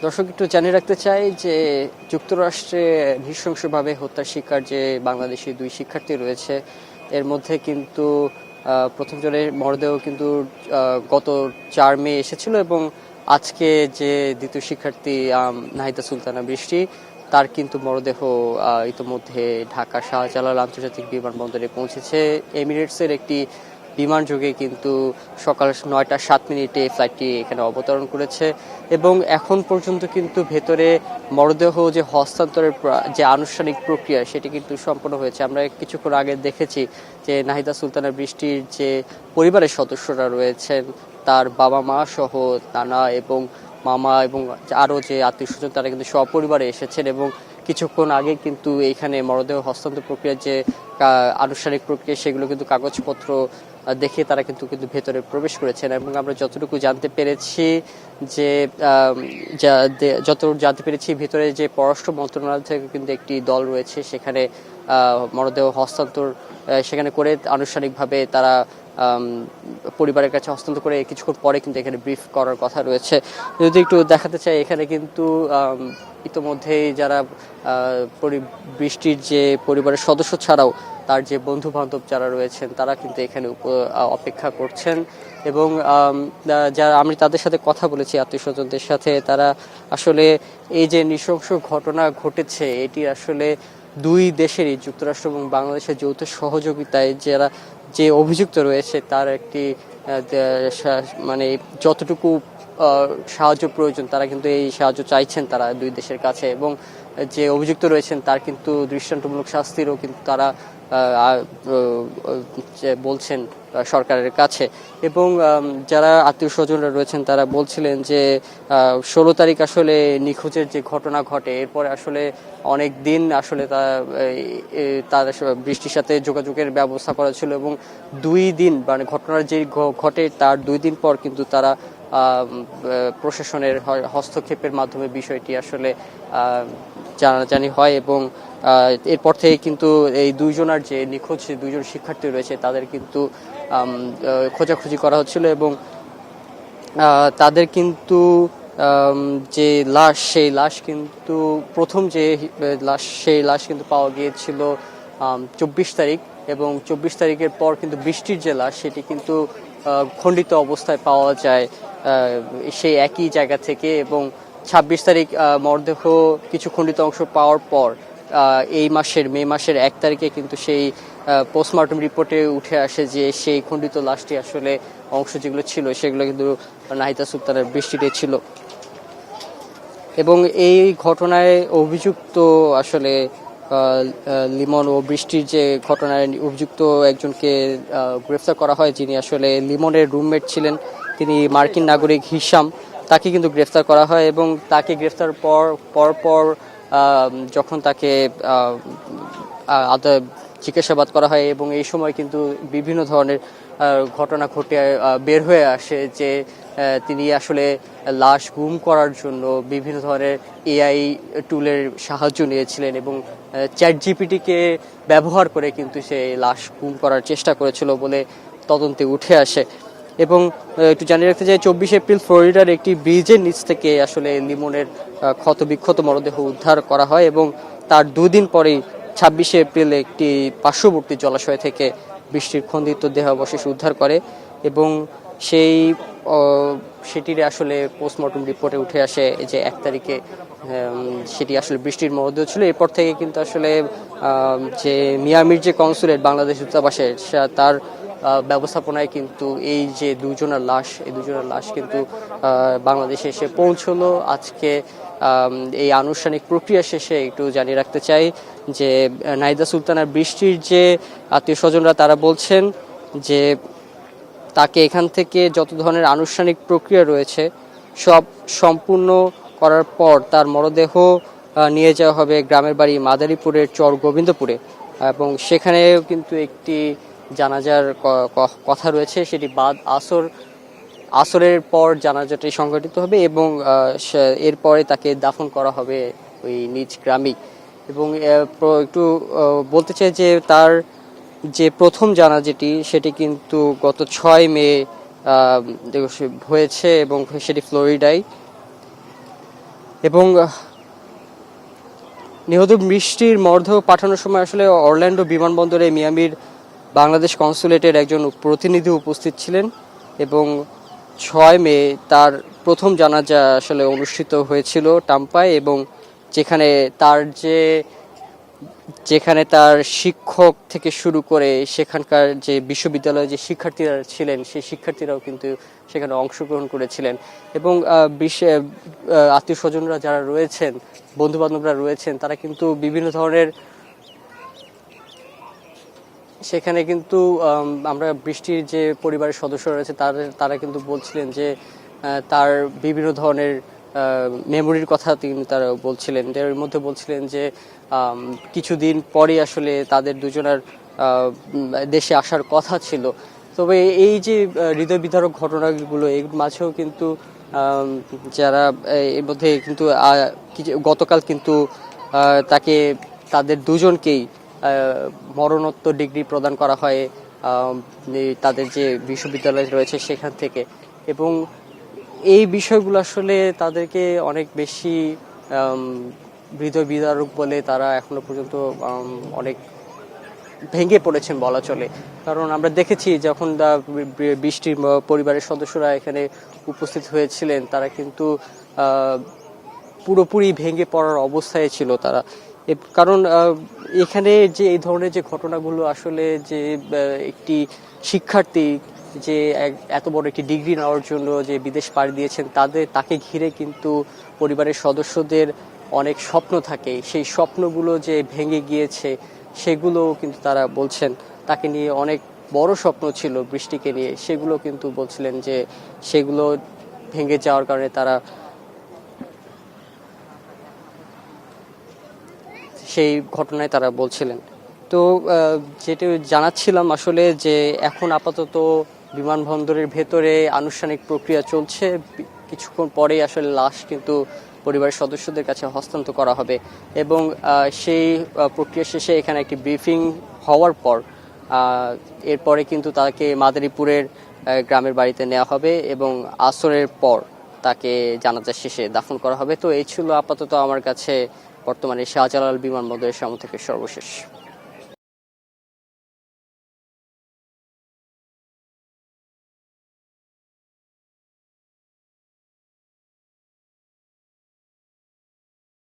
দর্শক একটু জানিয়ে রাখতে চাই যে যুক্তরাষ্ট্রে নৃশংসভাবে হত্যার শিকার যে বাংলাদেশি দুই শিক্ষার্থী রয়েছে, এর মধ্যে কিন্তু প্রথম জনের মরদেহ কিন্তু গত 4 মে এসেছিল, এবং আজকে যে দ্বিতীয় শিক্ষার্থী নাহিদা সুলতানা বৃষ্টি, তার কিন্তু মরদেহ ইতোমধ্যে ঢাকা শাহজালাল আন্তর্জাতিক বিমানবন্দরে পৌঁছেছে। এমিরেটসের একটি বিমান যোগে কিন্তু সকাল 9টা 7 মিনিটে ফ্লাইটটি এখানে অবতরণ করেছে, এবং এখন পর্যন্ত কিন্তু ভেতরে মরদেহ যে হস্তান্তরের যে আনুষ্ঠানিক প্রক্রিয়া সেটি কিন্তু সম্পন্ন হয়েছে। আমরা কিছুক্ষণ আগে দেখেছি যে নাহিদা সুলতানা বৃষ্টির যে পরিবারের সদস্যরা রয়েছেন, তার বাবা মা সহ নানা এবং মামা এবং আরও যে আত্মীয় স্বজন, তারা কিন্তু সপরিবারে এসেছেন, এবং কিছুক্ষণ আগে কিন্তু এইখানে মরদেহ হস্তান্তর প্রক্রিয়ার যে আনুষ্ঠানিক প্রক্রিয়া সেগুলো কিন্তু কাগজপত্র দেখে তারা কিন্তু ভেতরে প্রবেশ করেছেন। এবং আমরা যতটুকু জানতে পেরেছি ভেতরে যে পররাষ্ট্র মন্ত্রণালয় থেকে কিন্তু একটি দল রয়েছে, সেখানে মরদেহ হস্তান্তর সেখানে করে আনুষ্ঠানিকভাবে তারা পরিবারের কাছে হস্তান্তর করে কিছুক্ষণ পরে কিন্তু এখানে ব্রিফ করার কথা রয়েছে। যদি একটু দেখাতে চাই, এখানে কিন্তু ইতোমধ্যেই যারা বৃষ্টির যে পরিবারের সদস্য ছাড়াও তার যে বন্ধু বান্ধব যারা রয়েছেন, তারা কিন্তু এখানে অপেক্ষা করছেন। এবং যারা আমি তাদের সাথে কথা বলেছি, আত্মীয় স্বজনদের সাথে, তারা আসলে এই যে নৃশংস ঘটনা ঘটেছে, এটি আসলে দুই দেশেরই, যুক্তরাষ্ট্র এবং বাংলাদেশের যৌথ সহযোগিতায় যারা যে অভিযুক্ত রয়েছে তার একটি মানে যতটুকু সাহায্য প্রয়োজন তারা কিন্তু এই সাহায্য চাইছেন তারা দুই দেশের কাছে, এবং যে অভিযুক্ত রয়েছেন তার কিন্তু দৃষ্টান্তমূলক শাস্তিরও কিন্তু তারা বলছেন সরকারের কাছে। এবং যারা আত্মীয় স্বজনরা রয়েছেন তারা বলছিলেন যে 16 তারিখ আসলে নিখোঁজের যে ঘটনা ঘটে, এরপরে আসলে অনেক দিন আসলে তার বৃষ্টির সাথে যোগাযোগের ব্যবস্থা করা ছিল, এবং 2 দিন মানে ঘটনার যে ঘটে তার 2 দিন পর কিন্তু তারা প্রশাসনের হস্তক্ষেপের মাধ্যমে বিষয়টি আসলে জানাজানি হয়। এবং এরপর থেকে কিন্তু এই দুইজনের যে নিখোঁজ দুইজন শিক্ষার্থী রয়েছে তাদের কিন্তু খোঁজাখুঁজি করা হচ্ছিল, এবং তাদের কিন্তু যে লাশ, সেই লাশ কিন্তু প্রথম যে লাশ, সেই লাশ কিন্তু পাওয়া গিয়েছিল 24 তারিখ, এবং 24 তারিখের পর কিন্তু বৃষ্টির যে লাশ সেটি কিন্তু খণ্ডিত অবস্থায় পাওয়া যায় সেই একই জায়গা থেকে। এবং 26 তারিখ মরদেহ কিছু খণ্ডিত অংশ পাওয়ার পর এই মে মাসের 1 তারিখে কিন্তু সেই পোস্টমর্টম রিপোর্টে উঠে আসে যে সেই খণ্ডিত লাশটি আসলে অংশ যেগুলো ছিল সেগুলো কিন্তু নাহিদা সুলতানার বৃষ্টিতে ছিল। এবং এই ঘটনায় অভিযুক্ত আসলে লিমন ও বৃষ্টির যে ঘটনায় অভিযুক্ত একজনকে গ্রেফতার করা হয়, যিনি আসলে লিমনের রুমমেট ছিলেন, তিনি মার্কিন নাগরিক হিশাম, তাকে কিন্তু গ্রেফতার করা হয়। এবং তাকে গ্রেফতার পর যখন তাকে জিজ্ঞাসাবাদ করা হয়, এবং এই সময় কিন্তু বিভিন্ন ধরনের ঘটনা ঘটে বের হয়ে আসে যে তিনি আসলে লাশ গুম করার জন্য বিভিন্ন ধরনের এআই টুলের সাহায্য নিয়েছিলেন, এবং চ্যাট জিপিটিকে ব্যবহার করে কিন্তু সে লাশ গুম করার চেষ্টা করেছিল বলে তদন্তে উঠে আসে। এবং একটু জানিয়ে রাখতে চাই, 24 এপ্রিল ফ্লোরিডার একটি ব্রিজের নিচ থেকে আসলে লিমনের ক্ষতবিক্ষত মরদেহ উদ্ধার করা হয়, এবং তার 2 দিন পরেই 26 এপ্রিল একটি পার্শ্ববর্তী জলাশয় থেকে বৃষ্টির খন্ডিত দেহাবশেষ উদ্ধার করে, এবং সেটির আসলে পোস্টমর্টম রিপোর্টে উঠে আসে যে 1 তারিখে সেটি আসলে বৃষ্টির মরদেহ ছিল। এরপর থেকে কিন্তু আসলে যে মিয়ামির যে কনসুলেট বাংলাদেশ দূতাবাসে, তার ব্যবস্থাপনায় কিন্তু এই যে এই দুজনের লাশ কিন্তু বাংলাদেশে এসে পৌঁছলো। আজকে এই আনুষ্ঠানিক প্রক্রিয়া শেষে একটু জানিয়ে রাখতে চাই যে নাহিদা সুলতানার বৃষ্টির যে আত্মীয় স্বজনরা তারা বলছেন যে তাকে এখান থেকে যত ধরনের আনুষ্ঠানিক প্রক্রিয়া রয়েছে সব সম্পূর্ণ করার পর তার মরদেহ নিয়ে যাওয়া হবে গ্রামের বাড়ি মাদারীপুরের চর গোবিন্দপুরে, এবং সেখানেও কিন্তু একটি জানাজার কথা রয়েছে, সেটি বাদ আসরের পর জানাজাটি সংঘটিত হবে, এবং এরপরে তাকে দাফন করা হবে ওই নিজ গ্রামেই। এবং একটু বলতে চাই যে তার যে প্রথম জানাজাটি সেটি কিন্তু গত 6 মে হয়েছে, এবং সেটি ফ্লোরিডায়। এবং নিহত বৃষ্টির মরদেহ পাঠানোর সময় আসলে অরল্যান্ডো বিমানবন্দরে মিয়ামির বাংলাদেশ কনসুলেটের একজন প্রতিনিধি উপস্থিত ছিলেন এবং 6 মে তার প্রথম জানাজা আসলে অনুষ্ঠিত হয়েছিল টাম্পায়, এবং যেখানে তার শিক্ষক থেকে শুরু করে সেখানকার যে বিশ্ববিদ্যালয়ে যে শিক্ষার্থীরা ছিলেন সেই শিক্ষার্থীরাও কিন্তু সেখানে অংশগ্রহণ করেছিলেন। এবং আত্মীয় স্বজনরা যারা রয়েছেন, বন্ধু বান্ধবরা রয়েছেন, তারা কিন্তু বিভিন্ন ধরনের সেখানে কিন্তু আমরা বৃষ্টির যে পরিবারের সদস্য রয়েছে তারা কিন্তু বলছিলেন যে তার বিভিন্ন ধরনের মেমোরির কথা তারা বলছিলেন। এর মধ্যে বলছিলেন যে কিছুদিন পরে আসলে তাদের দুজনের দেশে আসার কথা ছিল। তবে এই যে হৃদয় বিদারক ঘটনাগুলো এর মাঝেও কিন্তু যারা এর মধ্যে কিন্তু গতকাল কিন্তু তাদের দুজনকেই মরণোত্তর ডিগ্রি প্রদান করা হয় তাদের যে বিশ্ববিদ্যালয় রয়েছে সেখান থেকে। এবং এই বিষয়গুলো আসলে তাদেরকে অনেক বেশি হৃদয় বিদারক বলে তারা এখনো পর্যন্ত অনেক ভেঙে পড়েছেন বলা চলে। কারণ আমরা দেখেছি যখন বৃষ্টির পরিবারের সদস্যরা এখানে উপস্থিত হয়েছিলেন তারা কিন্তু পুরোপুরি ভেঙে পড়ার অবস্থায় ছিল তারা। কারণ এখানে যে এই ধরনের যে ঘটনাগুলো আসলে যে একটি শিক্ষার্থী যে এত বড় একটি ডিগ্রি নেওয়ার জন্য যে বিদেশ পাড়ি দিয়েছেন তাকে ঘিরে কিন্তু পরিবারের সদস্যদের অনেক স্বপ্ন থাকে, সেই স্বপ্নগুলো যে ভেঙে গিয়েছে সেগুলো কিন্তু তারা বলছেন। তাকে নিয়ে অনেক বড় স্বপ্ন ছিল বৃষ্টিকে নিয়ে, সেগুলো কিন্তু বলছিলেন যে সেগুলো ভেঙে যাওয়ার কারণে তারা সেই ঘটনায় তারা বলছিলেন। তো যেটা জানাচ্ছিলাম আসলে যে এখন আপাতত বিমানবন্দরের ভেতরে আনুষ্ঠানিক প্রক্রিয়া চলছে, কিছুক্ষণ পরেই আসলে লাশ কিন্তু পরিবারের সদস্যদের কাছে হস্তান্তর করা হবে। এবং সেই প্রক্রিয়া শেষে এখানে একটি ব্রিফিং হওয়ার পর এরপরে কিন্তু তাকে মাদারীপুরের গ্রামের বাড়িতে নেওয়া হবে এবং আসরের পর তাকে জানাজা শেষে দাফন করা হবে। তো এই ছিল আপাতত আমার কাছে বর্তমানে শাহজালাল বিমানবন্দরের সামনে থেকে সর্বশেষ।